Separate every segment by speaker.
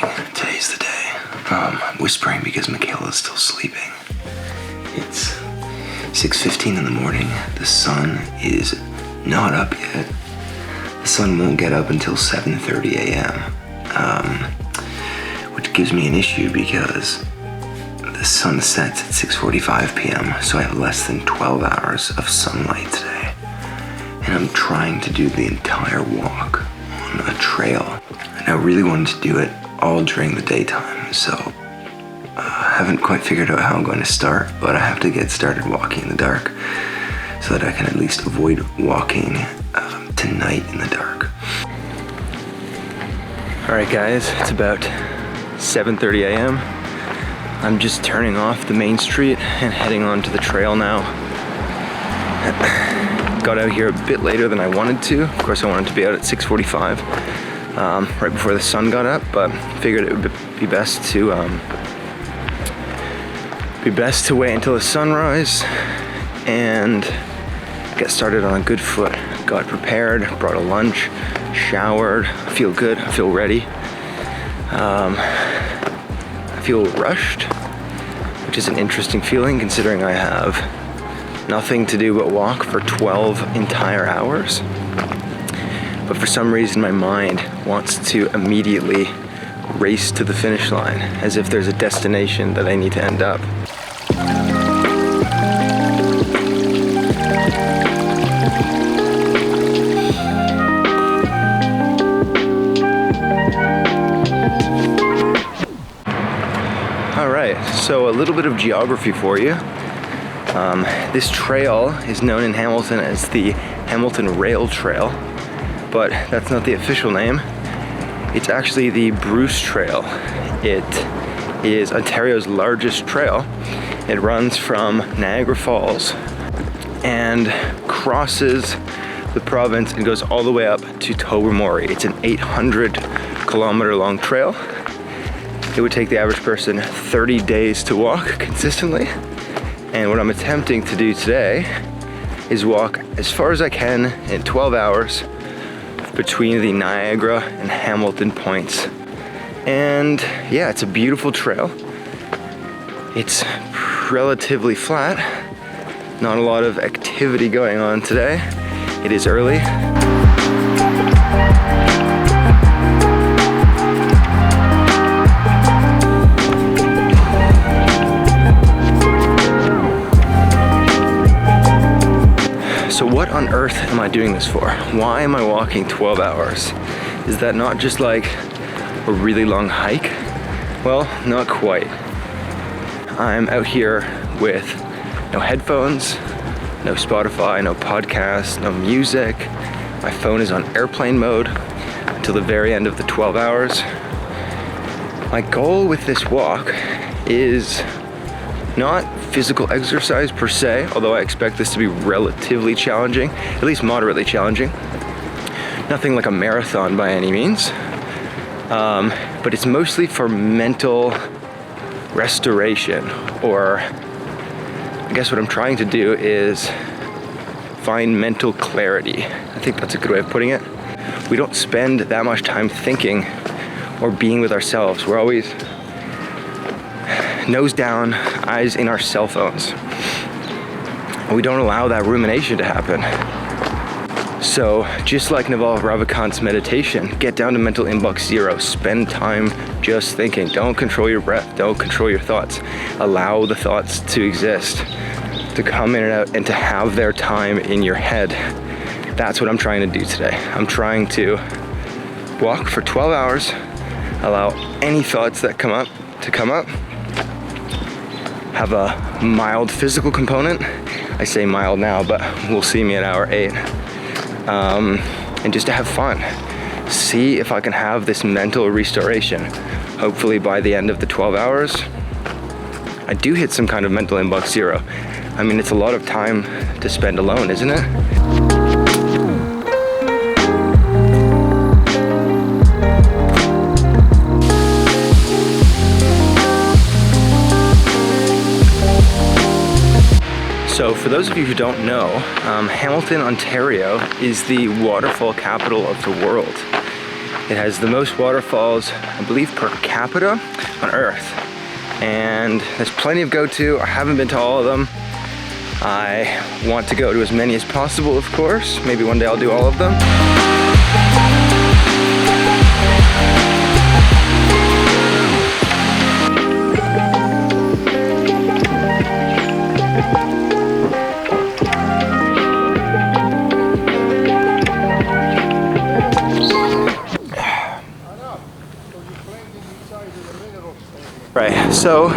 Speaker 1: morning. Today's the day. I'm whispering because Michaela is still sleeping. It's 6:15 in the morning. The sun is not up yet. The sun won't get up until 7:30 a.m., which gives me an issue because the sun sets at 6:45 p.m., so I have less than 12 hours of sunlight today. And I'm trying to do the entire walk on a trail. And I really wanted to do it all during the daytime, so I haven't quite figured out how I'm going to start, but I have to get started walking in the dark so that I can at least avoid walking tonight in the dark. Alright guys, it's about 7:30 a.m. I'm just turning off the main street and heading onto the trail now. Got out here a bit later than I wanted to. Of course I wanted to be out at 6:45, right before the sun got up, but figured it would be best to wait until the sunrise and get started on a good foot. Got prepared, brought a lunch, showered. I feel good, I feel ready. I feel rushed, which is an interesting feeling considering I have nothing to do but walk for 12 entire hours. But for some reason my mind wants to immediately race to the finish line as if there's a destination that I need to end up. Alright, so a little bit of geography for you. This trail is known in Hamilton as the Hamilton Rail Trail, but that's not the official name. It's actually the Bruce Trail. It is Ontario's largest trail. It runs from Niagara Falls and crosses the province and goes all the way up to Tobermory. It's an 800-kilometer long trail. It would take the average person 30 days to walk consistently. And what I'm attempting to do today is walk as far as I can in 12 hours between the Niagara and Hamilton points. And yeah, it's a beautiful trail. It's relatively flat. Not a lot of activity going on today. It is early. So what on earth am I doing this for? Why am I walking 12 hours? Is that not just like a really long hike? Well, not quite. I'm out here with no headphones, no Spotify, no podcast, no music. My phone is on airplane mode until the very end of the 12 hours. My goal with this walk is not physical exercise per se, although I expect this to be relatively challenging, at least moderately challenging. Nothing like a marathon by any means, but it's mostly for mental restoration, or I guess what I'm trying to do is find mental clarity. I think that's a good way of putting it. We don't spend that much time thinking or being with ourselves. We're always nose down, eyes in our cell phones. And we don't allow that rumination to happen. So just like Naval Ravikant's meditation, get down to mental inbox zero. Spend time just thinking. Don't control your breath. Don't control your thoughts. Allow the thoughts to exist, to come in and out, and to have their time in your head. That's what I'm trying to do today. I'm trying to walk for 12 hours, allow any thoughts that come up to come up, have a mild physical component. I say mild now, but we'll see me at hour 8. And just to have fun. See if I can have this mental restoration. Hopefully by the end of the 12 hours, I do hit some kind of mental inbox zero. I mean, it's a lot of time to spend alone, isn't it? So for those of you who don't know, Hamilton, Ontario is the waterfall capital of the world. It has the most waterfalls, I believe, per capita on Earth. And there's plenty of go-to. I haven't been to all of them. I want to go to as many as possible, of course. Maybe one day I'll do all of them. Right, so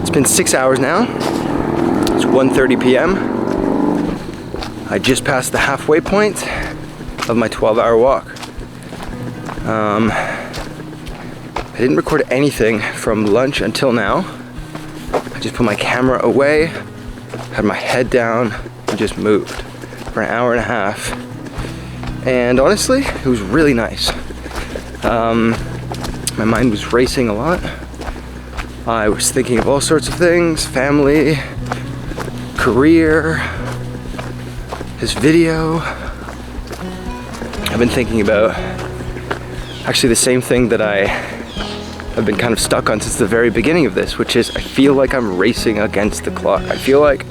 Speaker 1: it's been 6 hours now. It's 1:30 p.m. I just passed the halfway point of my 12-hour walk. I didn't record anything from lunch until now. I just put my camera away, had my head down, and just moved for an hour and a half. And honestly, it was really nice. My mind was racing a lot. I was thinking of all sorts of things, family, career, this video. I've been thinking about actually the same thing that I have been kind of stuck on since the very beginning of this, which is I feel like I'm racing against the clock. I feel like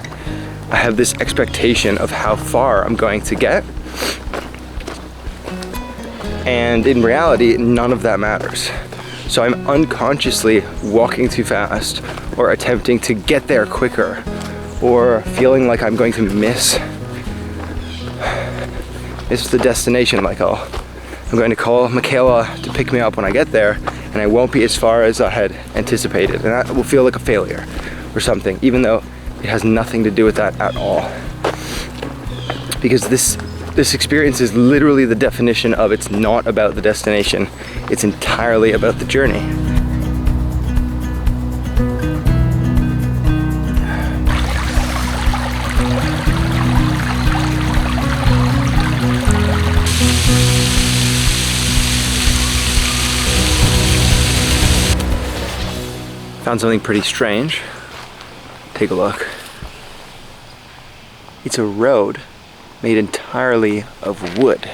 Speaker 1: I have this expectation of how far I'm going to get. And in reality, none of that matters. So I'm unconsciously walking too fast or attempting to get there quicker or feeling like I'm going to miss the destination. Like I'm going to call Michaela to pick me up when I get there and I won't be as far as I had anticipated. And that will feel like a failure or something, even though it has nothing to do with that at all. Because this experience is literally the definition of it's not about the destination. It's entirely about the journey. Found something pretty strange. Take a look. It's a road made entirely of wood,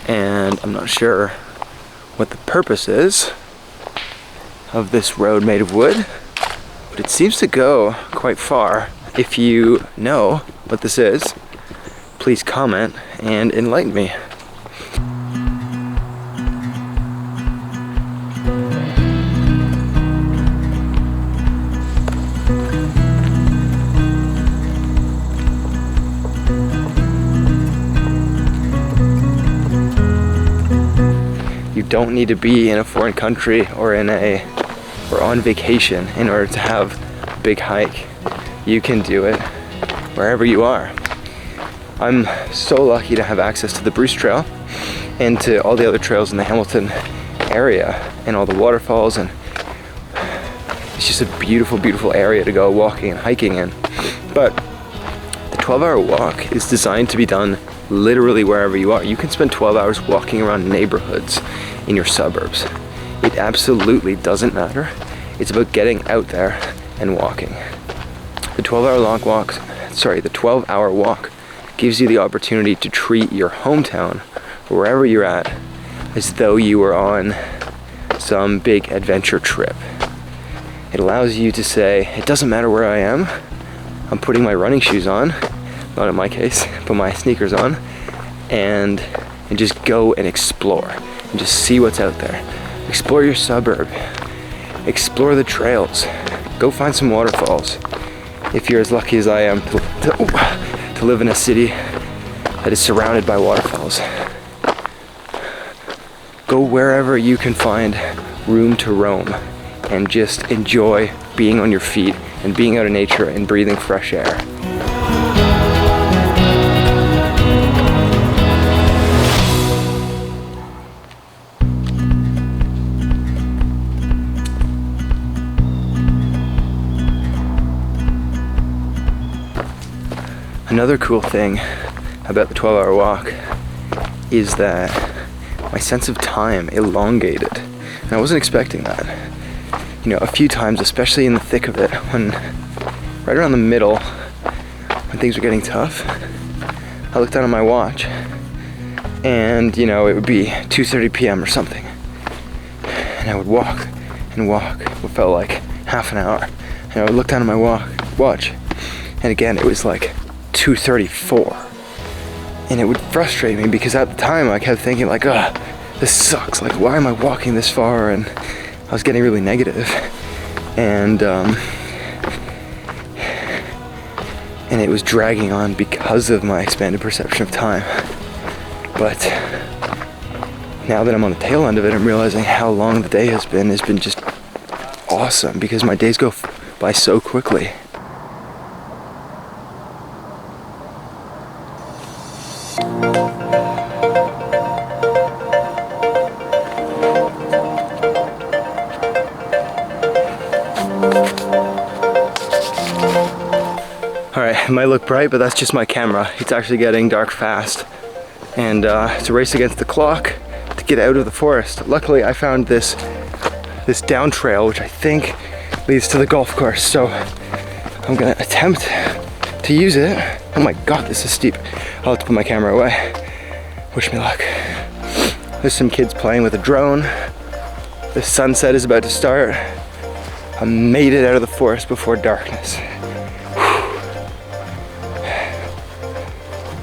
Speaker 1: and I'm not sure what the purpose is of this road made of wood, but it seems to go quite far. If you know what this is, please comment and enlighten me. You don't need to be in a foreign country or on vacation in order to have a big hike. You can do it wherever you are. I'm so lucky to have access to the Bruce Trail and to all the other trails in the Hamilton area and all the waterfalls, and it's just a beautiful, beautiful area to go walking and hiking in. But the 12-hour walk is designed to be done literally wherever you are. You can spend 12 hours walking around neighborhoods in your suburbs. It absolutely doesn't matter. It's about getting out there and walking. The 12-hour walk gives you the opportunity to treat your hometown, wherever you're at, as though you were on some big adventure trip. It allows you to say, it doesn't matter where I am, I'm putting my running shoes on, not in my case, put my sneakers on, and just go and explore, and just see what's out there. Explore your suburb, explore the trails, go find some waterfalls. If you're as lucky as I am to live in a city that is surrounded by waterfalls, go wherever you can find room to roam and just enjoy being on your feet and being out in nature and breathing fresh air. Another cool thing about the 12-hour walk is that my sense of time elongated, and I wasn't expecting that. You know, a few times, especially in the thick of it, right around the middle, when things were getting tough, I looked down at my watch and you know, it would be 2:30 p.m. or something, and I would walk and walk. It felt like half an hour, and I would look down at my watch, and again it was like 2:34, and it would frustrate me because at the time I kept thinking like, ugh, this sucks, like why am I walking this far? And I was getting really negative, and it was dragging on because of my expanded perception of time. But now that I'm on the tail end of it, I'm realizing how long the day has been just awesome, because my days go by so quickly. Alright, it might look bright, but that's just my camera. It's actually getting dark fast. And it's a race against the clock to get out of the forest. Luckily, I found this down trail, which I think leads to the golf course. So I'm gonna attempt to use it. Oh my God, this is steep. I'll have to put my camera away. Wish me luck. There's some kids playing with a drone. The sunset is about to start. I made it out of the forest before darkness.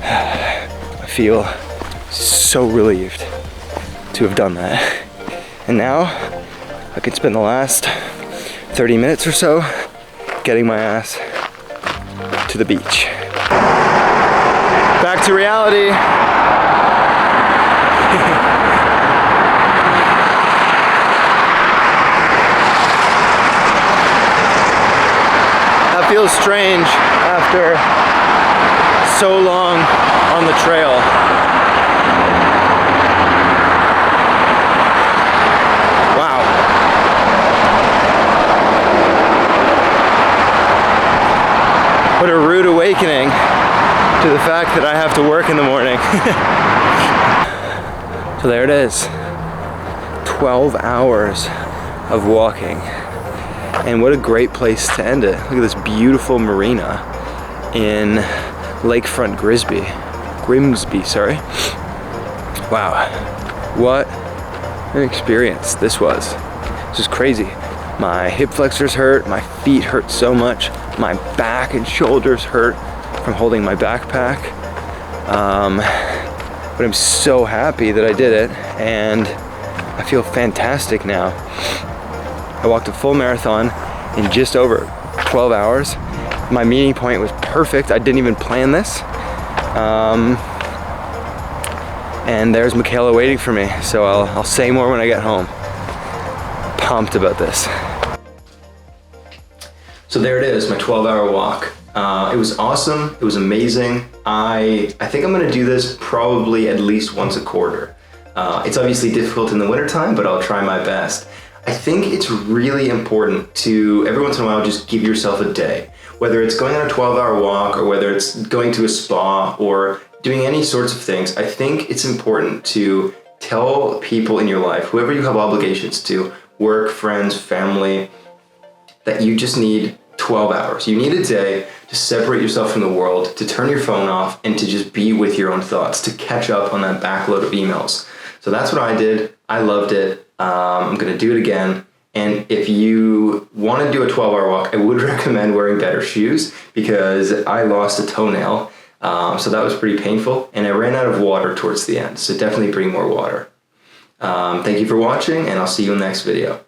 Speaker 1: I feel so relieved to have done that. And now I can spend the last 30 minutes or so getting my ass to the beach. Back to reality. That feels strange after so long on the trail. Wow. What a rude awakening to the fact that I have to work in the morning. So there it is. 12 hours of walking. And what a great place to end it. Look at this beautiful marina in Lakefront Grimsby, sorry. Wow, what an experience this was. This is crazy. My hip flexors hurt, my feet hurt so much, my back and shoulders hurt from holding my backpack. But I'm so happy that I did it, and I feel fantastic now. I walked a full marathon in just over 12 hours. My meeting point was perfect. I didn't even plan this. And there's Michaela waiting for me, so I'll say more when I get home. Pumped about this. So there it is, my 12-hour walk. It was awesome, it was amazing. I think I'm gonna do this probably at least once a quarter. It's obviously difficult in the wintertime, but I'll try my best. I think it's really important to, every once in a while, just give yourself a day. Whether it's going on a 12-hour walk, or whether it's going to a spa, or doing any sorts of things, I think it's important to tell people in your life, whoever you have obligations to, work, friends, family, that you just need 12 hours. You need a day to separate yourself from the world, to turn your phone off, and to just be with your own thoughts, to catch up on that backload of emails. So that's what I did. I loved it. I'm gonna do it again. And if you want to do a 12-hour walk, I would recommend wearing better shoes, because I lost a toenail. So that was pretty painful, and I ran out of water towards the end. So definitely bring more water. Thank you for watching, and I'll see you in the next video.